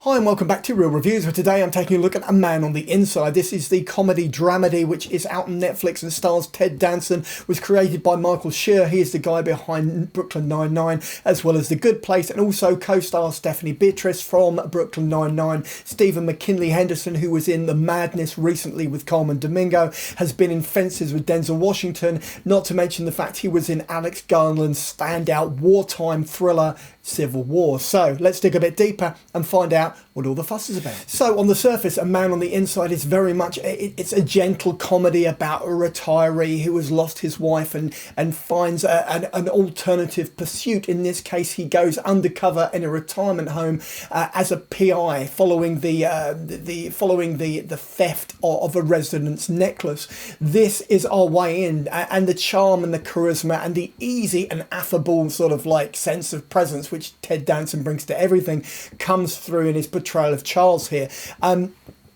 Hi and welcome back to Real Reviews, where today I'm taking a look at A Man on the Inside. This is the comedy dramedy which is out on Netflix and stars Ted Danson, was created by Michael Schur. He is the guy behind Brooklyn Nine-Nine as well as The Good Place, and also co-stars Stephanie Beatriz from Brooklyn Nine-Nine. Stephen McKinley Henderson, who was in The Madness recently with Coleman Domingo, has been in Fences with Denzel Washington, not to mention the fact he was in Alex Garland's standout wartime thriller Civil War. So let's dig a bit deeper and find out what all the fuss is about. So on the surface, A Man on the Inside is very much, it's a gentle comedy about a retiree who has lost his wife and finds an alternative pursuit. In this case, he goes undercover in a retirement home as a PI following the theft of a resident's necklace. This is our way in, and the charm and the charisma and the easy and affable sort of like sense of presence which Ted Danson brings to everything comes through in his portrayal of Charles here.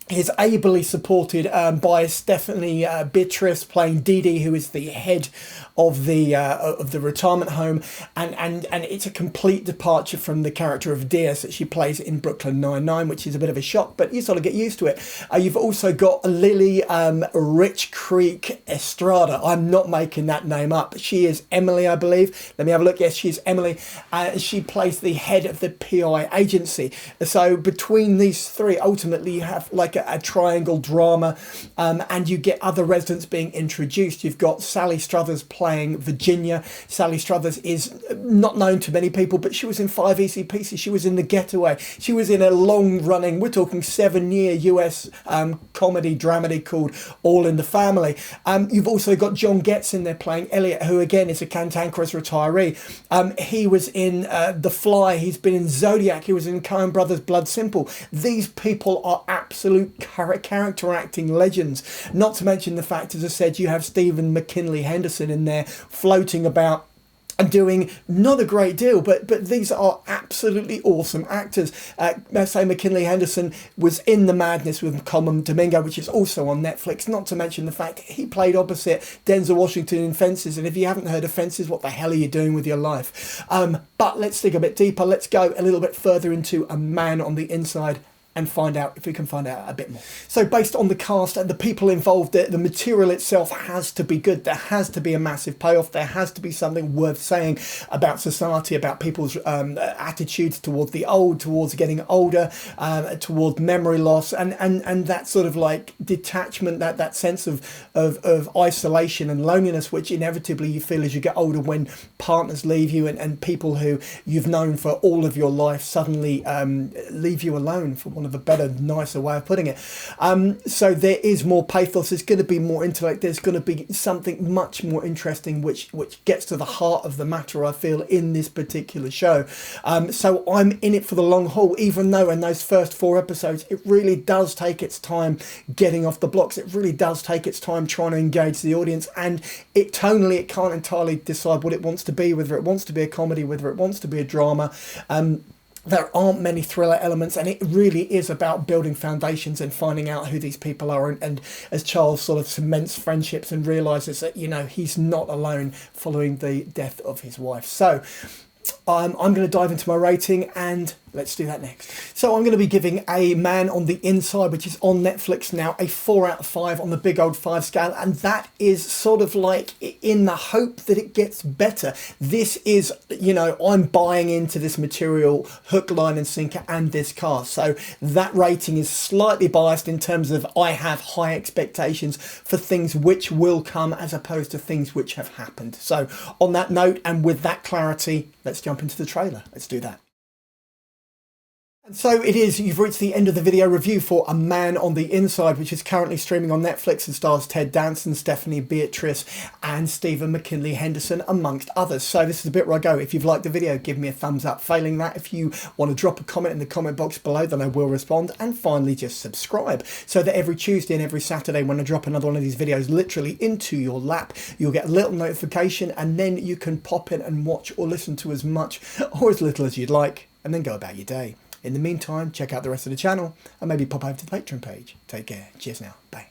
He's ably supported by Stephanie Beatriz playing Dee Dee, who is the head of the retirement home, and it's a complete departure from the character of Diaz that she plays in Brooklyn Nine-Nine, which is a bit of a shock, but you sort of get used to it. You've also got Lilah Richcreek Estrada. I'm not making that name up. She is Emalee, I believe. Let me have a look. Yes, she's Emalee. She plays the head of the PI agency. So between these three, ultimately you have like a triangle drama, and you get other residents being introduced. You've got Sally Struthers playing Virginia. Sally Struthers is not known to many people, but she was in 5 Easy Pieces. She was in The Getaway. She was in a long-running, we're talking 7-year US comedy dramedy called All in the Family. You've also got John Getz in there playing Elliot, who again is a cantankerous retiree. He was in The Fly. He's been in Zodiac. He was in Coen Brothers' Blood Simple. These people are absolute character acting legends, not to mention the fact, as I said, you have Stephen McKinley Henderson in there floating about and doing not a great deal, but these are absolutely awesome actors. Let's say McKinley Henderson was in The Madness with Coleman Domingo, which is also on Netflix, not to mention the fact he played opposite Denzel Washington in Fences, and if you haven't heard of Fences, what the hell are you doing with your life? But let's dig a bit deeper. Let's go a little bit further into A Man on the Inside and find out if we can find out a bit more. So based on the cast and the people involved, the material itself has to be good. There has to be a massive payoff. There has to be something worth saying about society, about people's attitudes towards the old, towards getting older, towards memory loss, and that sort of like detachment, that sense of isolation and loneliness, which inevitably you feel as you get older when partners leave you and people who you've known for all of your life suddenly leave you alone, for one of a better, nicer way of putting it. So there is more pathos, there's going to be more intellect, there's going to be something much more interesting which gets to the heart of the matter, I feel, in this particular show. So I'm in it for the long haul, even though in those first 4 episodes it really does take its time getting off the blocks. It really does take its time trying to engage the audience, and it tonally it can't entirely decide what it wants to be, whether it wants to be a comedy, whether it wants to be a drama. There aren't many thriller elements, and it really is about building foundations and finding out who these people are, and as Charles sort of cements friendships and realises that, you know, he's not alone following the death of his wife. So I'm going to dive into my rating, and let's do that next. So I'm going to be giving A Man on the Inside, which is on Netflix now, a 4 out of 5 on the big old 5 scale, and that is sort of like in the hope that it gets better. This is, you know, I'm buying into this material hook, line and sinker, and this cast, so that rating is slightly biased in terms of I have high expectations for things which will come as opposed to things which have happened. So on that note, and with that clarity, let's jump into the trailer. Let's do that. So it is, you've reached the end of the video review for A Man on the Inside, which is currently streaming on Netflix and stars Ted Danson, Stephanie Beatriz and Stephen McKinley Henderson, amongst others. So this is the bit where I go, if you've liked the video, give me a thumbs up. Failing that, if you want to drop a comment in the comment box below, then I will respond. And finally, just subscribe, so that every Tuesday and every Saturday when I drop another one of these videos literally into your lap, you'll get a little notification, and then you can pop in and watch or listen to as much or as little as you'd like, and then go about your day. In the meantime, check out the rest of the channel and maybe pop over to the Patreon page. Take care. Cheers now. Bye.